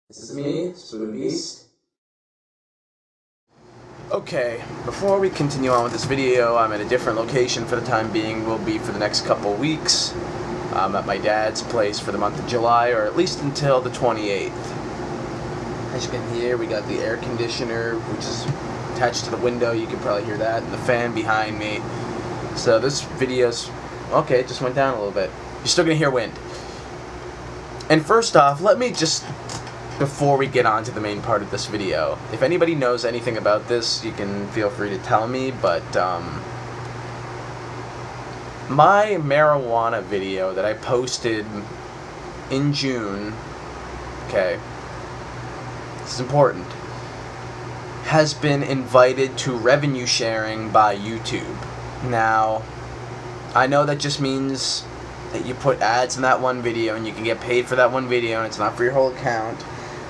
This is me, Spoon Beast. Okay, before we continue on with this video, I'm at a different location for the time being. Will be for the next couple weeks. I'm at my dad's place for the month of July, or at least until the 28th. As you can hear, we got the air conditioner, which is attached to the window. You can probably hear that, and the fan behind me. So this video's... okay, it just went down a little bit. You're still gonna hear wind. And first off, let me just... before we get on to the main part of this video, if anybody knows anything about this, you can feel free to tell me, but my marijuana video that I posted in June, okay, this is important, has been invited to revenue sharing by YouTube. Now, I know that just means that you put ads in that one video and you can get paid for that one video and it's not for your whole account.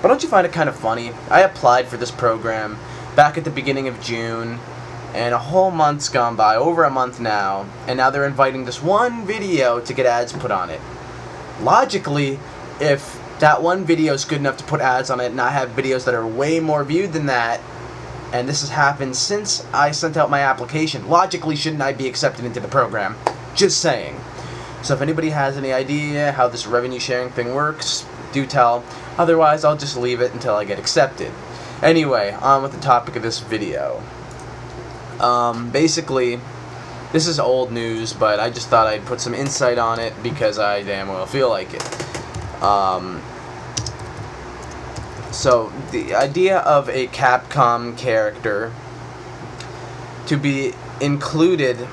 But don't you find it kind of funny? I applied for this program back at the beginning of June, and a whole month's gone by, over a month now, and now they're inviting this one video to get ads put on it. Logically, if that one video is good enough to put ads on it, and I have videos that are way more viewed than that, and this has happened since I sent out my application, logically shouldn't I be accepted into the program? Just saying. So if anybody has any idea how this revenue sharing thing works, do tell. Otherwise, I'll just leave it until I get accepted. Anyway, on with the topic of this video. Basically, this is old news, but I just thought I'd put some insight on it because I damn well feel like it. So, the idea of a Capcom character to be included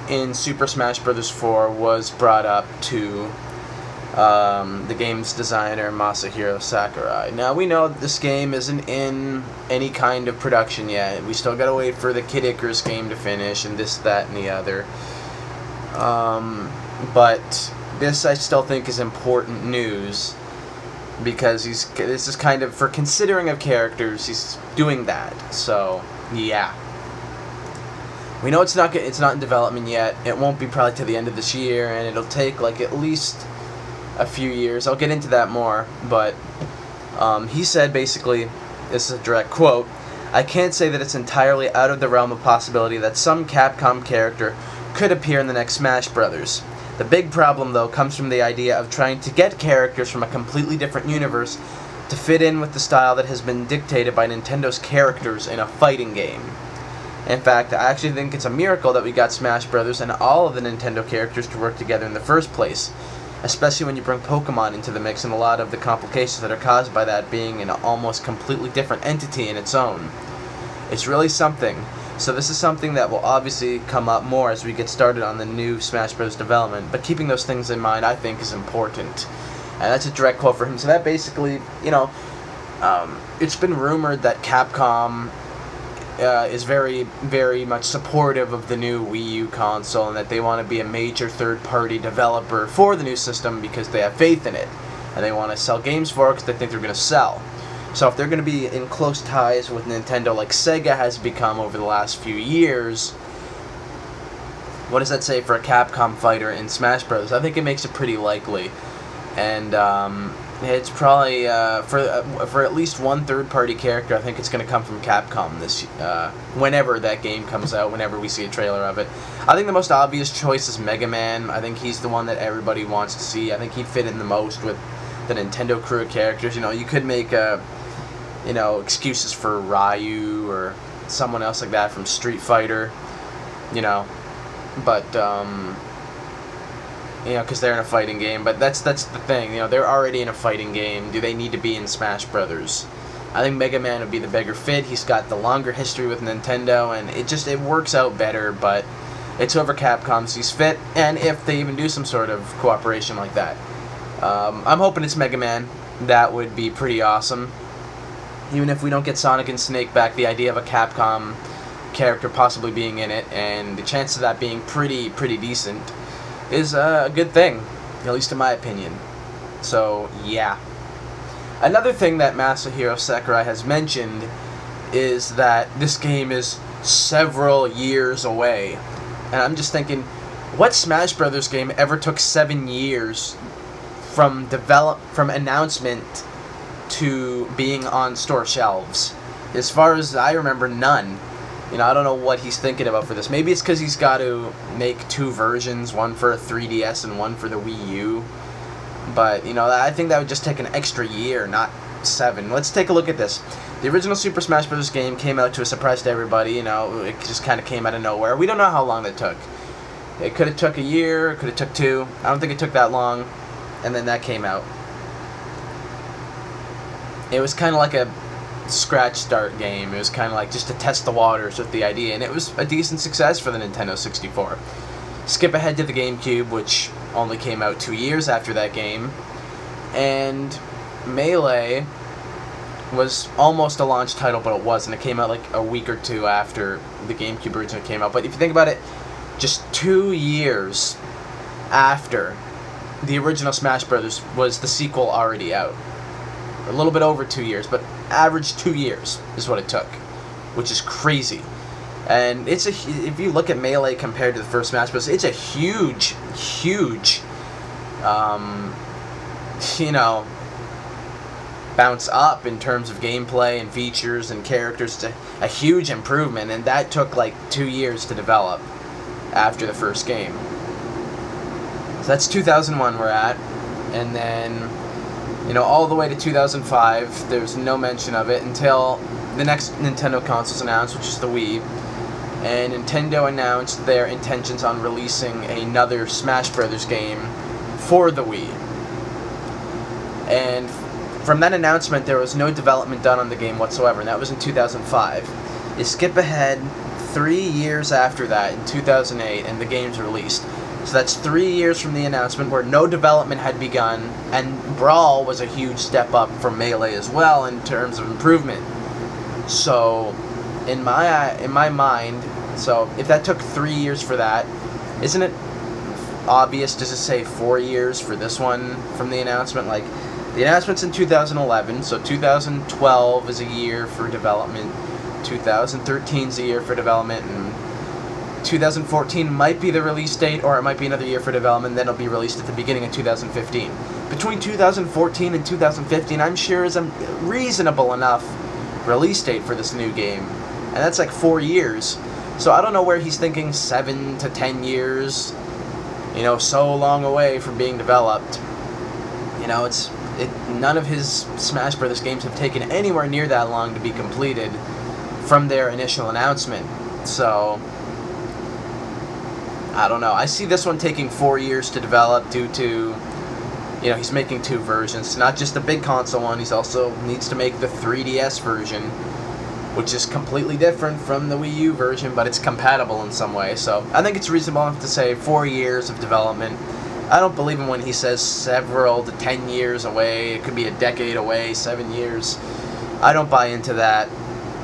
in Super Smash Bros. 4 was brought up to the game's designer, Mashiro Sakurai. Now, we know that this game isn't in any kind of production yet. We still gotta wait for the Kid Icarus game to finish, and this, that, and the other. But this, I still think, is important news, because this is kind of, for considering of characters, he's doing that. So, yeah. We know it's not in development yet. It won't be probably to the end of this year, and it'll take, like, at least a few years. I'll get into that more, but he said basically, this is a direct quote, "I can't say that it's entirely out of the realm of possibility that some Capcom character could appear in the next Smash Brothers. The big problem, though, comes from the idea of trying to get characters from a completely different universe to fit in with the style that has been dictated by Nintendo's characters in a fighting game. In fact, I actually think it's a miracle that we got Smash Brothers and all of the Nintendo characters to work together in the first place, especially when you bring Pokemon into the mix and a lot of the complications that are caused by that being an almost completely different entity in its own. It's really something. So this is something that will obviously come up more as we get started on the new Smash Bros. Development, but keeping those things in mind, I think, is important." And that's a direct quote for him. So that basically, you know, it's been rumored that Capcom is very, very much supportive of the new Wii U console, and that they want to be a major third-party developer for the new system because they have faith in it, and they want to sell games for it because they think they're going to sell. So if they're going to be in close ties with Nintendo like Sega has become over the last few years, what does that say for a Capcom fighter in Smash Bros? I think it makes it pretty likely, and it's probably for at least one third-party character. I think it's going to come from Capcom this whenever that game comes out. Whenever we see a trailer of it, I think the most obvious choice is Mega Man. I think he's the one that everybody wants to see. I think he'd fit in the most with the Nintendo crew of characters. You know, you could make excuses for Ryu or someone else like that from Street Fighter. You know, but because they're in a fighting game. But that's the thing. You know, they're already in a fighting game. Do they need to be in Smash Brothers? I think Mega Man would be the bigger fit. He's got the longer history with Nintendo, and it works out better. But it's whoever Capcom sees fit, and if they even do some sort of cooperation like that. I'm hoping it's Mega Man. That would be pretty awesome. Even if we don't get Sonic and Snake back, the idea of a Capcom character possibly being in it, and the chance of that being pretty decent, is a good thing, at least in my opinion. So, yeah. Another thing that Mashiro Sakurai has mentioned is that this game is several years away. And I'm just thinking, what Smash Brothers game ever took 7 years from announcement to being on store shelves. As far as I remember, none. I don't know what he's thinking about for this. Maybe it's because he's got to make 2 versions, one for a 3DS and one for the Wii U. But, I think that would just take an extra year, not 7. Let's take a look at this. The original Super Smash Bros. Game came out to a surprise to everybody. It just kind of came out of nowhere. We don't know how long that took. It could have took a year, it could have took 2. I don't think it took that long. And then that came out. It was kind of like a scratch start game. It was kind of like just to test the waters with the idea, and it was a decent success for the Nintendo 64. Skip ahead to the GameCube, which only came out 2 years after that game, and Melee was almost a launch title, but it wasn't. It came out like a week or 2 after the GameCube originally came out. But if you think about it, just 2 years after the original Smash Bros. Was the sequel already out. A little bit over 2 years, but average 2 years is what it took, which is crazy. And if you look at Melee compared to the first Smash Bros., it's a huge bounce up in terms of gameplay and features and characters. It's a huge improvement, and that took like 2 years to develop after the first game. So that's 2001 we're at, and then all the way to 2005, there's no mention of it until the next Nintendo console's announced, which is the Wii. And Nintendo announced their intentions on releasing another Smash Bros. Game for the Wii. And from that announcement, there was no development done on the game whatsoever, and that was in 2005. You skip ahead 3 years after that, in 2008, and the game's released. So that's 3 years from the announcement where no development had begun, and Brawl was a huge step up from Melee as well in terms of improvement. So, in my mind, so if that took 3 years for that, isn't it obvious to just say 4 years for this one from the announcement? Like, the announcement's in 2011, so 2012 is a year for development, 2013 is a year for development, and 2014 might be the release date, or it might be another year for development, then it'll be released at the beginning of 2015. Between 2014 and 2015, I'm sure is a reasonable enough release date for this new game. And that's like 4 years. So I don't know where he's thinking 7 to 10 years, so long away from being developed. None of his Smash Bros. Games have taken anywhere near that long to be completed from their initial announcement. So I don't know. I see this one taking 4 years to develop due to, he's making 2 versions. Not just the big console one, he's also needs to make the 3DS version, which is completely different from the Wii U version, but it's compatible in some way. So I think it's reasonable enough to say 4 years of development. I don't believe him when he says several to 10 years away. It could be a decade away, 7 years. I don't buy into that.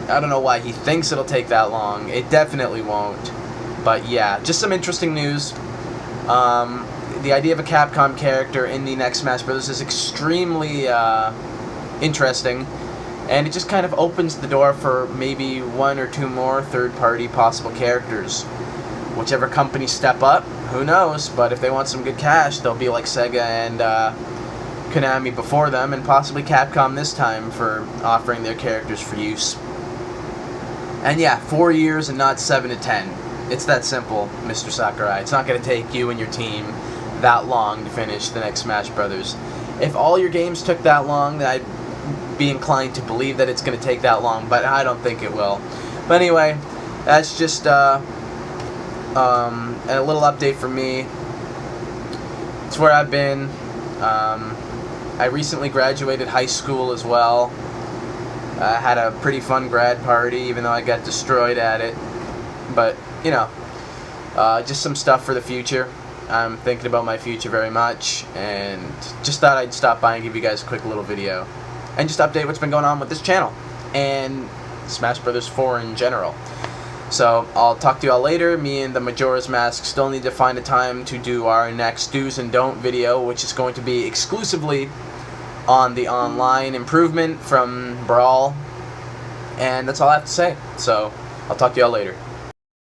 I don't know why he thinks it'll take that long. It definitely won't. But yeah, just some interesting news. The idea of a Capcom character in the next Smash Bros. Is extremely interesting, and it just kind of opens the door for maybe 1 or 2 more third-party possible characters. Whichever companies step up, who knows, but if they want some good cash, they'll be like Sega and Konami before them, and possibly Capcom this time for offering their characters for use. And yeah, 4 years and not 7 to 10. It's that simple, Mr. Sakurai. It's not going to take you and your team that long to finish the next Smash Brothers. If all your games took that long, then I'd be inclined to believe that it's going to take that long, but I don't think it will. But anyway, that's just a little update from me. It's where I've been. I recently graduated high school as well. I had a pretty fun grad party, even though I got destroyed at it. But, just some stuff for the future. I'm thinking about my future very much, and just thought I'd stop by and give you guys a quick little video. And just update what's been going on with this channel, and Smash Bros. 4 in general. So, I'll talk to you all later. Me and the Majora's Mask still need to find a time to do our next Do's and Don't video, which is going to be exclusively on the online improvement from Brawl. And that's all I have to say. So, I'll talk to you all later.